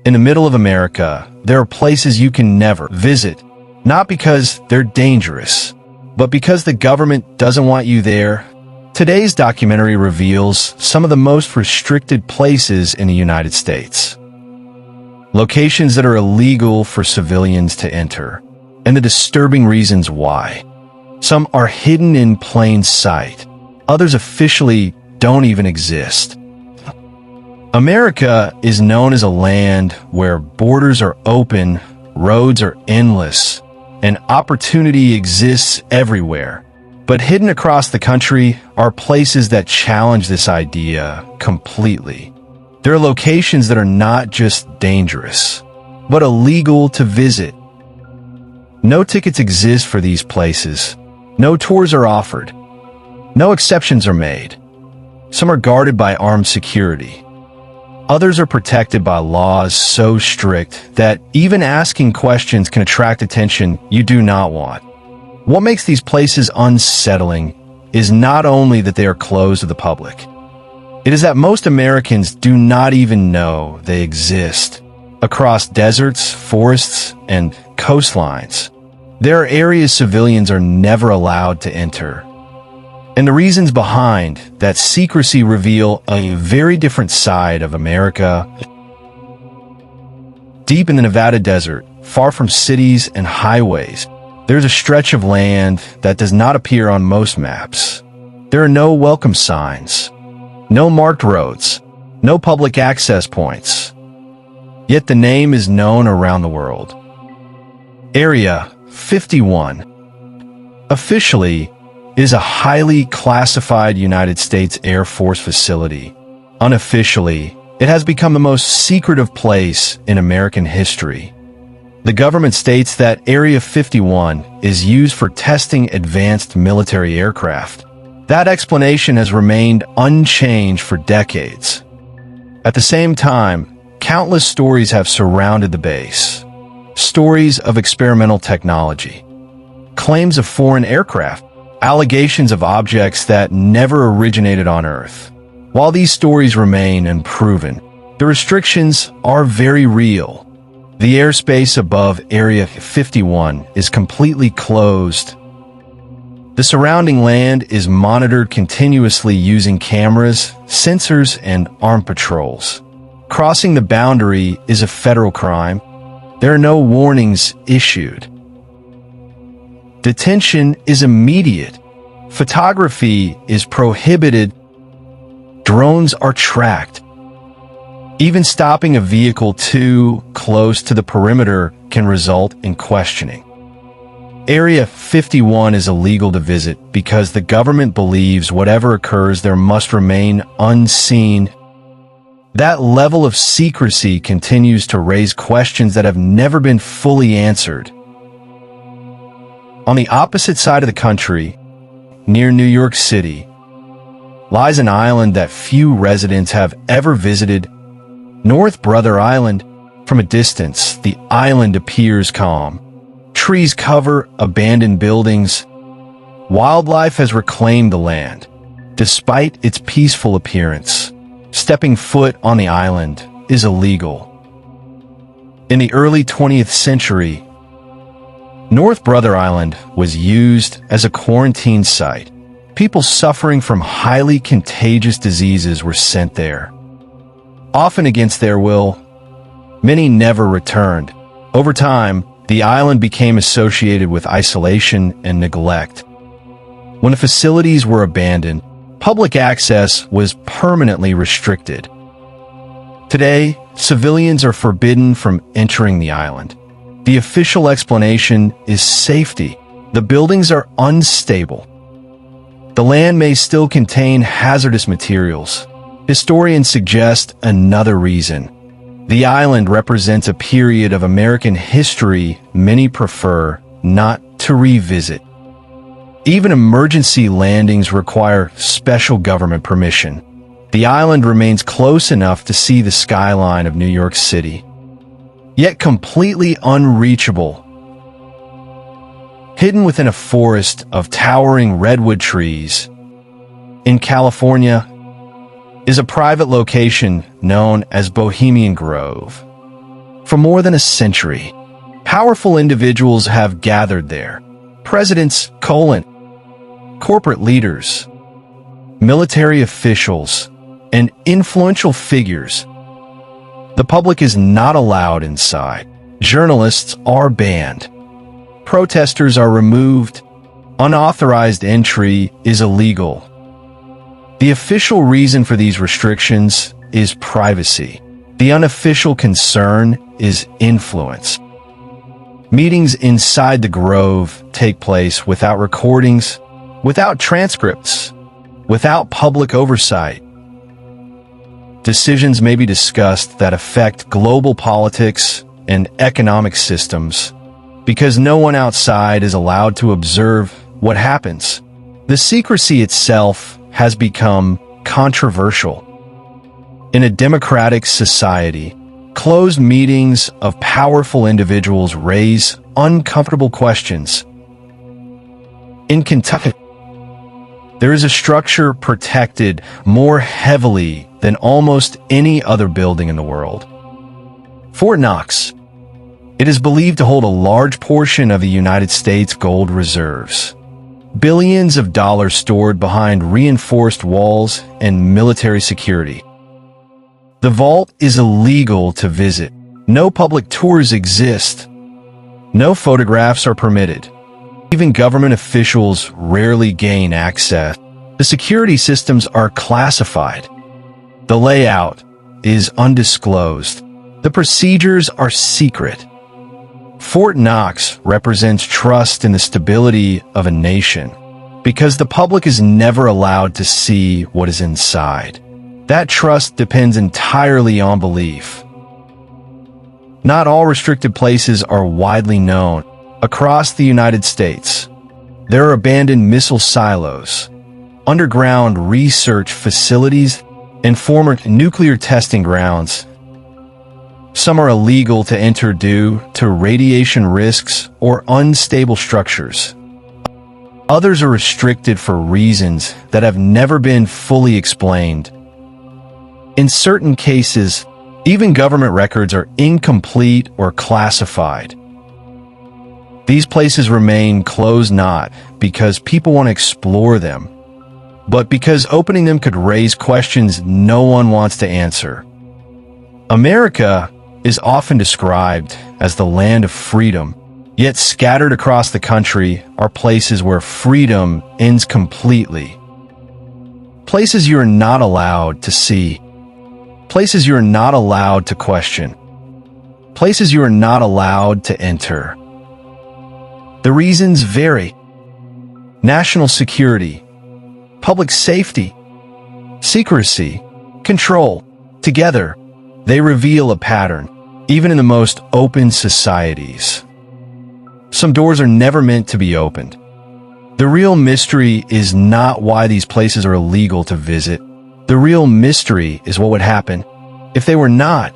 In the middle of America, there are places you can never visit, not because they're dangerous, but because the government doesn't want you there. Today's documentary reveals some of the most restricted places in the United States. Locations that are illegal for civilians to enter, and the disturbing reasons why. Some are hidden in plain sight. Others officially don't even exist. America is known as a land where borders are open, roads are endless, and opportunity exists everywhere. But hidden across the country are places that challenge this idea completely. There are locations that are not just dangerous, but illegal to visit. No tickets exist for these places. No tours are offered. No exceptions are made. Some are guarded by armed security. Others are protected by laws so strict that even asking questions can attract attention you do not want. What makes these places unsettling is not only that they are closed to the public. It is that most Americans do not even know they exist. Across deserts, forests, and coastlines, there are areas civilians are never allowed to enter. And the reasons behind that secrecy reveal a very different side of America. Deep in the Nevada desert, far from cities and highways, there's a stretch of land that does not appear on most maps. There are no welcome signs, no marked roads, no public access points. Yet the name is known around the world. Area 51 officially is a highly classified United States Air Force facility. Unofficially, it has become the most secretive place in American history. The government states that Area 51 is used for testing advanced military aircraft. That explanation has remained unchanged for decades. At the same time, countless stories have surrounded the base. Stories of experimental technology, claims of foreign aircraft, allegations of objects that never originated on Earth. While these stories remain unproven, the restrictions are very real. The airspace above Area 51 is completely closed. The surrounding land is monitored continuously using cameras, sensors, and armed patrols. Crossing the boundary is a federal crime. There are no warnings issued. Detention is immediate. Photography is prohibited. Drones are tracked. Even stopping a vehicle too close to the perimeter can result in questioning. Area 51 is illegal to visit because the government believes whatever occurs there must remain unseen. That level of secrecy continues to raise questions that have never been fully answered. On the opposite side of the country, near New York City, lies an island that few residents have ever visited, North Brother Island. From a distance, the island appears calm. Trees cover abandoned buildings. Wildlife has reclaimed the land. Despite its peaceful appearance, stepping foot on the island is illegal. In the early 20th century, North Brother Island was used as a quarantine site. People suffering from highly contagious diseases were sent there. Often against their will, many never returned. Over time, the island became associated with isolation and neglect. When the facilities were abandoned, public access was permanently restricted. Today, civilians are forbidden from entering the island. The official explanation is safety. The buildings are unstable. The land may still contain hazardous materials. Historians suggest another reason. The island represents a period of American history many prefer not to revisit. Even emergency landings require special government permission. The island remains close enough to see the skyline of New York City, yet completely unreachable. Hidden within a forest of towering redwood trees, in California, is a private location known as Bohemian Grove. For more than a century, powerful individuals have gathered there. Presidents, corporate leaders, military officials, and influential figures. The public is not allowed inside. Journalists are banned. Protesters are removed. Unauthorized entry is illegal. The official reason for these restrictions is privacy. The unofficial concern is influence. Meetings inside the Grove take place without recordings, without transcripts, without public oversight. Decisions may be discussed that affect global politics and economic systems because no one outside is allowed to observe what happens. The secrecy itself has become controversial. In a democratic society, closed meetings of powerful individuals raise uncomfortable questions. In Kentucky, there is a structure protected more heavily than almost any other building in the world. Fort Knox. It is believed to hold a large portion of the United States gold reserves. Billions of dollars stored behind reinforced walls and military security. The vault is illegal to visit. No public tours exist. No photographs are permitted. Even government officials rarely gain access. The security systems are classified. The layout is undisclosed. The procedures are secret. Fort Knox represents trust in the stability of a nation because the public is never allowed to see what is inside. That trust depends entirely on belief. Not all restricted places are widely known. Across the United States, there are abandoned missile silos, underground research facilities, and former nuclear testing grounds. Some are illegal to enter due to radiation risks or unstable structures. Others are restricted for reasons that have never been fully explained. In certain cases, even government records are incomplete or classified. These places remain closed not because people want to explore them, but because opening them could raise questions no one wants to answer. America is often described as the land of freedom, yet scattered across the country are places where freedom ends completely. Places you are not allowed to see. Places you are not allowed to question. Places you are not allowed to enter. The reasons vary. National security, public safety, secrecy, control. Together, they reveal a pattern, even in the most open societies. Some doors are never meant to be opened. The real mystery is not why these places are illegal to visit. The real mystery is what would happen if they were not.